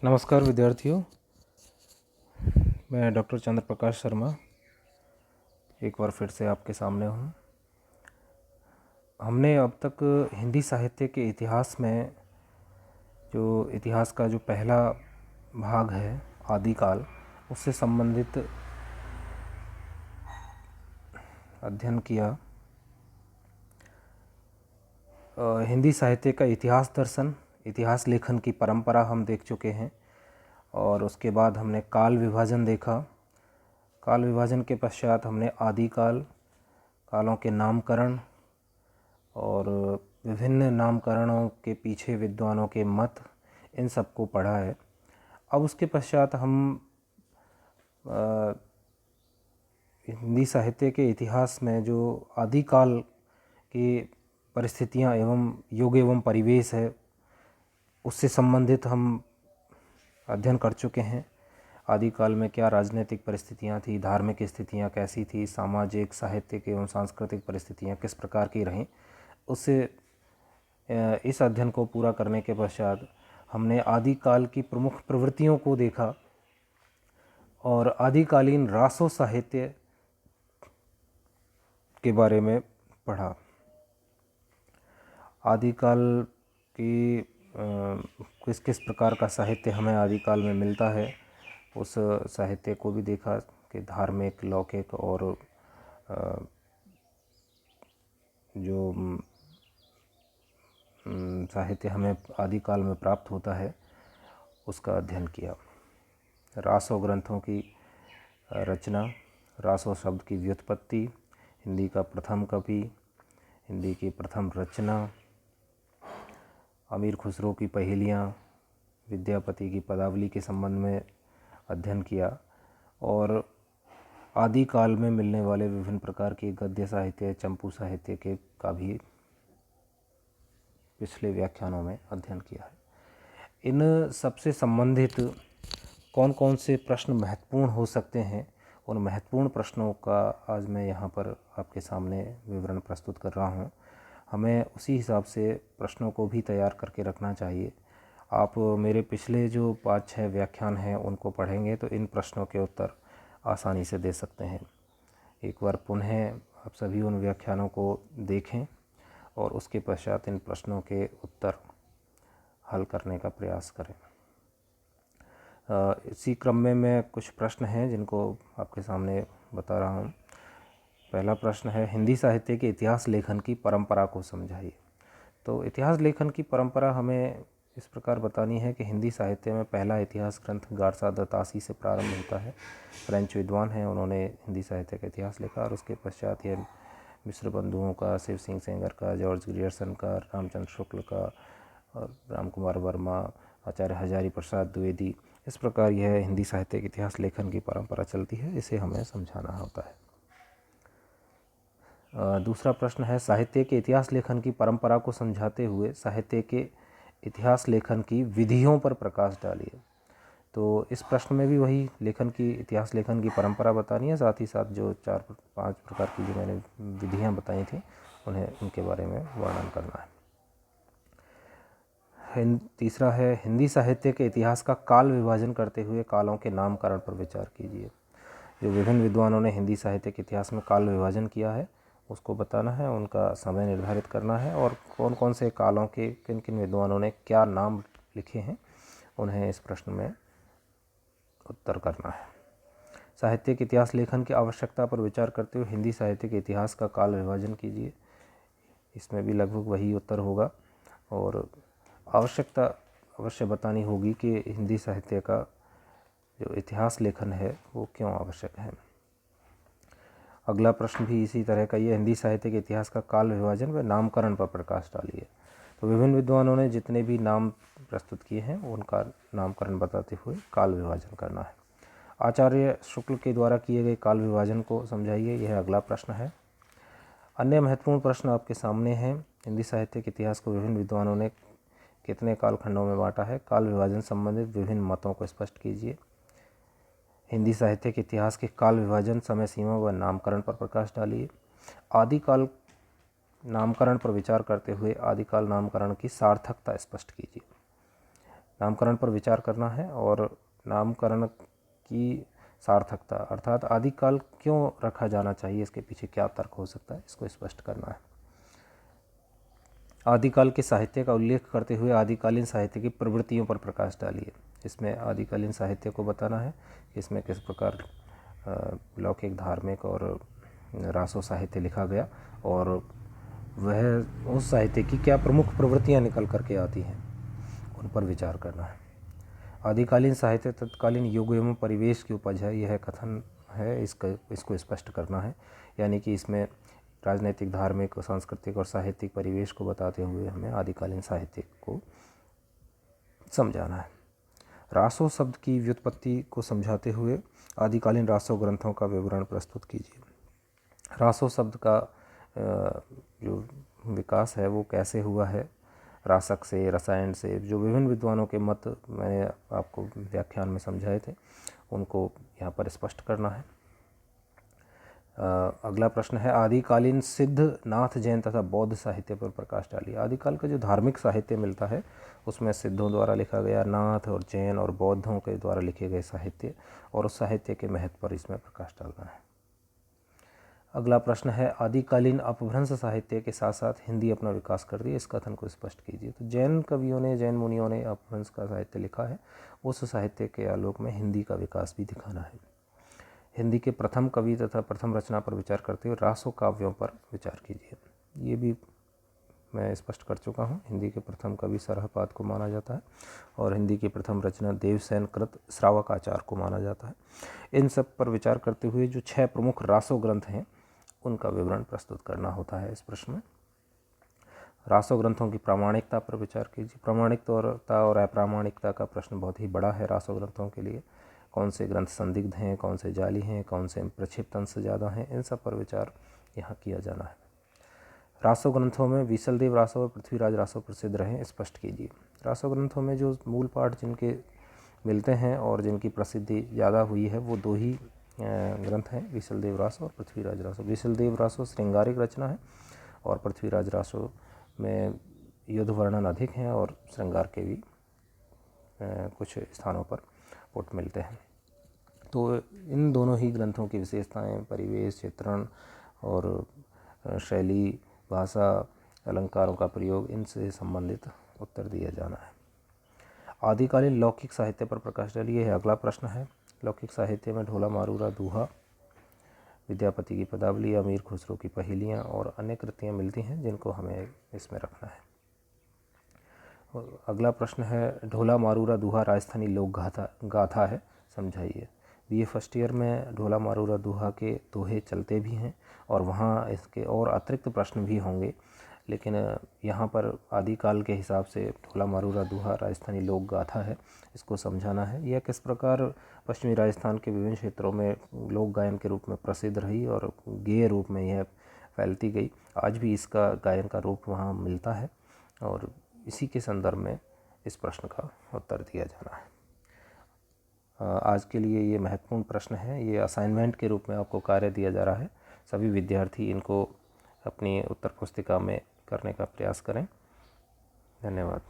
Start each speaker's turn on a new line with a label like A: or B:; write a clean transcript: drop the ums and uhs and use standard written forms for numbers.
A: नमस्कार विद्यार्थियों, मैं डॉक्टर चंद्र प्रकाश शर्मा एक बार फिर से आपके सामने हूँ। हमने अब तक हिंदी साहित्य के इतिहास में इतिहास का जो पहला भाग है आदिकाल, उससे संबंधित अध्ययन किया। हिंदी साहित्य का इतिहास दर्शन, इतिहास लेखन की परंपरा हम देख चुके हैं और उसके बाद हमने काल विभाजन देखा। काल विभाजन के पश्चात हमने आदिकाल, कालों के नामकरण और विभिन्न नामकरणों के पीछे विद्वानों के मत, इन सब को पढ़ा है। अब उसके पश्चात हम हिंदी साहित्य के इतिहास में जो आदिकाल की परिस्थितियां एवं युग एवं परिवेश है, उससे संबंधित हम अध्ययन कर चुके हैं। आदिकाल में क्या राजनीतिक परिस्थितियां थी, धार्मिक स्थितियां कैसी थी, सामाजिक, साहित्यिक एवं सांस्कृतिक परिस्थितियां किस प्रकार की रहीं। उससे इस अध्ययन को पूरा करने के पश्चात हमने आदिकाल की प्रमुख प्रवृत्तियों को देखा और आदिकालीन रासो साहित्य के बारे में पढ़ा। आदिकाल की किस किस प्रकार का साहित्य हमें आदिकाल में मिलता है, उस साहित्य को भी देखा कि धार्मिक, लौकिक और जो साहित्य हमें आदिकाल में प्राप्त होता है, उसका अध्ययन किया। रासो ग्रंथों की रचना, रासो शब्द की व्युत्पत्ति, हिंदी का प्रथम कवि, हिंदी की प्रथम रचना, अमीर खुसरो की पहेलियाँ, विद्यापति की पदावली के संबंध में अध्ययन किया और आदिकाल में मिलने वाले विभिन्न प्रकार के गद्य साहित्य, चंपू साहित्य के का भी पिछले व्याख्यानों में अध्ययन किया है। इन सबसे संबंधित कौन कौन से प्रश्न महत्वपूर्ण हो सकते हैं, उन महत्वपूर्ण प्रश्नों का आज मैं यहाँ पर आपके सामने विवरण प्रस्तुत कर रहा हूँ। हमें उसी हिसाब से प्रश्नों को भी तैयार करके रखना चाहिए। आप मेरे पिछले जो 5-6 व्याख्यान हैं उनको पढ़ेंगे तो इन प्रश्नों के उत्तर आसानी से दे सकते हैं। एक बार पुनः आप सभी उन व्याख्यानों को देखें और उसके पश्चात इन प्रश्नों के उत्तर हल करने का प्रयास करें। इसी क्रम में मैं कुछ प्रश्न हैं जिनको आपके सामने बता रहा हूँ। पहला प्रश्न है, हिंदी साहित्य के इतिहास लेखन की परंपरा को समझाइए। तो इतिहास लेखन की परंपरा हमें इस प्रकार बतानी है कि हिंदी साहित्य में पहला इतिहास ग्रंथ गारसा द तासी से प्रारंभ होता है। फ्रेंच विद्वान हैं, उन्होंने हिंदी साहित्य का इतिहास लिखा और उसके पश्चात यह मिश्र बंधुओं का, शिव सिंह सेंगर का, जॉर्ज ग्रियर्सन का, रामचंद्र शुक्ल का और राम कुमार वर्मा, आचार्य हजारी प्रसाद द्विवेदी, इस प्रकार यह हिंदी साहित्य के इतिहास लेखन की परंपरा चलती है। इसे हमें समझाना होता है। दूसरा प्रश्न है, साहित्य के इतिहास लेखन की परंपरा को समझाते हुए साहित्य के इतिहास लेखन की विधियों पर प्रकाश डालिए। तो इस प्रश्न में भी वही इतिहास लेखन की परंपरा बतानी है, साथ ही साथ जो 4-5 प्रकार की जो मैंने विधियां बताई थी उनके बारे में वर्णन करना है। तीसरा है, हिंदी साहित्य के इतिहास का काल विभाजन करते हुए कालों के नामकरण पर विचार कीजिए। जो विभिन्न विद्वानों ने हिंदी साहित्य के इतिहास में काल विभाजन किया है उसको बताना है, उनका समय निर्धारित करना है और कौन कौन से कालों के किन किन विद्वानों ने क्या नाम लिखे हैं उन्हें इस प्रश्न में उत्तर करना है। साहित्य के इतिहास लेखन की आवश्यकता पर विचार करते हुए हिंदी साहित्य के इतिहास का काल विभाजन कीजिए। इसमें भी लगभग वही उत्तर होगा और आवश्यकता अवश्य बतानी होगी कि हिंदी साहित्य का जो इतिहास लेखन है वो क्यों आवश्यक है। अगला प्रश्न भी इसी तरह का, ये हिंदी साहित्य के इतिहास का काल विभाजन व नामकरण पर प्रकाश डालिए। तो विभिन्न विद्वानों ने जितने भी नाम प्रस्तुत किए हैं उनका नामकरण बताते हुए काल विभाजन करना है। आचार्य शुक्ल के द्वारा किए गए काल विभाजन को समझाइए, यह अगला प्रश्न है। अन्य महत्वपूर्ण प्रश्न आपके सामने हैं। हिंदी साहित्य के इतिहास को विभिन्न विद्वानों ने कितने कालखंडों में बांटा है? काल विभाजन संबंधित विभिन्न मतों को स्पष्ट कीजिए। हिंदी साहित्य के इतिहास के काल विभाजन, समय सीमा व नामकरण पर प्रकाश डालिए। आदिकाल नामकरण पर विचार करते हुए आदिकाल नामकरण की सार्थकता स्पष्ट कीजिए। नामकरण पर विचार करना है और नामकरण की सार्थकता अर्थात आदिकाल क्यों रखा जाना चाहिए, इसके पीछे क्या तर्क हो सकता है, इसको स्पष्ट करना है। आदिकाल के साहित्य का उल्लेख करते हुए आदिकालीन साहित्य की प्रवृत्तियों पर प्रकाश डालिए। इसमें आदिकालीन साहित्य को बताना है कि इसमें किस प्रकार लौकिक, धार्मिक और रासो साहित्य लिखा गया और वह उस साहित्य की क्या प्रमुख प्रवृत्तियां निकल करके आती हैं, उन पर विचार करना है। आदिकालीन साहित्य तत्कालीन युग एवं परिवेश की उपज है, यह कथन है, इसको स्पष्ट करना है। यानी कि इसमें राजनीतिक, धार्मिक, सांस्कृतिक और साहित्यिक परिवेश को बताते हुए हमें आदिकालीन साहित्य को समझाना है। रासो शब्द की व्युत्पत्ति को समझाते हुए आदिकालीन रासो ग्रंथों का विवरण प्रस्तुत कीजिए। रासो शब्द का जो विकास है वो कैसे हुआ है, रासक से, रसायन से, जो विभिन्न विद्वानों के मत मैंने आपको व्याख्यान में समझाए थे, उनको यहाँ पर स्पष्ट करना है। अगला प्रश्न है आदिकालीन सिद्ध, नाथ, जैन तथा बौद्ध साहित्य पर प्रकाश डालिए। आदिकाल का जो धार्मिक साहित्य मिलता है उसमें सिद्धों द्वारा लिखा गया, नाथ और जैन और बौद्धों के द्वारा लिखे गए साहित्य और उस साहित्य के महत्व पर इसमें प्रकाश डालना है। अगला प्रश्न है आदिकालीन अपभ्रंश साहित्य के साथ साथ हिंदी अपना विकास कर रही है, इस कथन को स्पष्ट कीजिए। तो जैन कवियों ने, जैन मुनियों ने अपभ्रंश का साहित्य लिखा है, उस साहित्य के आलोक में हिंदी का विकास भी दिखाना है। हिंदी के प्रथम कवि तथा प्रथम रचना पर विचार करते हुए रासो काव्यों पर विचार कीजिए। ये भी मैं स्पष्ट कर चुका हूँ। हिंदी के प्रथम कवि सरहपाद को माना जाता है और हिंदी की प्रथम रचना देवसेन कृत श्रावकाचार को माना जाता है। इन सब पर विचार करते हुए जो 6 प्रमुख रासो ग्रंथ हैं उनका विवरण प्रस्तुत करना होता है इस प्रश्न में। रासो ग्रंथों की प्रामाणिकता पर विचार कीजिए। प्रामाणिकता और अप्रामाणिकता का प्रश्न बहुत ही बड़ा है रासो ग्रंथों के लिए। कौन से ग्रंथ संदिग्ध हैं, कौन से जाली हैं, कौन से प्रक्षिप्त अंश ज़्यादा हैं, इन सब पर विचार यहाँ किया जाना है। रासो ग्रंथों में विसलदेव रासो और पृथ्वीराज रासो प्रसिद्ध रहे, स्पष्ट कीजिए। रासो ग्रंथों में जो मूल पाठ जिनके मिलते हैं और जिनकी प्रसिद्धि ज़्यादा हुई है वो 2 ही ग्रंथ हैं, विसलदेव रासो और पृथ्वीराज रासो। विसलदेव रासो श्रृंगारिक रचना है और पृथ्वीराज रासो में युद्ध वर्णन अधिक हैं और श्रृंगार के भी कुछ स्थानों पर पुट मिलते हैं। तो इन दोनों ही ग्रंथों की विशेषताएं, परिवेश, चित्रण और शैली, भाषा, अलंकारों का प्रयोग, इनसे संबंधित उत्तर दिया जाना है। आदिकालीन लौकिक साहित्य पर प्रकाश डालिए है अगला प्रश्न है। लौकिक साहित्य में ढोला, मारूरा, दूहा, विद्यापति की पदावली, अमीर खुसरो की पहेलियाँ और अन्य कृतियाँ मिलती हैं जिनको हमें इसमें रखना है। अगला प्रश्न है ढोला, मारूरा, दूहा राजस्थानी लोक गाथा है, समझाइए। BA फर्स्ट ईयर में ढोला, मारूरा, दूहा के दोहे चलते भी हैं और वहाँ इसके और अतिरिक्त प्रश्न भी होंगे, लेकिन यहाँ पर आदिकाल के हिसाब से ढोला, मारूरा, दूहा राजस्थानी लोक गाथा है, इसको समझाना है। यह किस प्रकार पश्चिमी राजस्थान के विभिन्न क्षेत्रों में लोक गायन के रूप में प्रसिद्ध रही और गेय रूप में यह फैलती गई। आज भी इसका गायन का रूप वहाँ मिलता है और इसी के संदर्भ में इस प्रश्न का उत्तर दिया जाना है। आज के लिए ये महत्वपूर्ण प्रश्न है, ये असाइनमेंट के रूप में आपको कार्य दिया जा रहा है। सभी विद्यार्थी इनको अपनी उत्तर पुस्तिका में करने का प्रयास करें। धन्यवाद।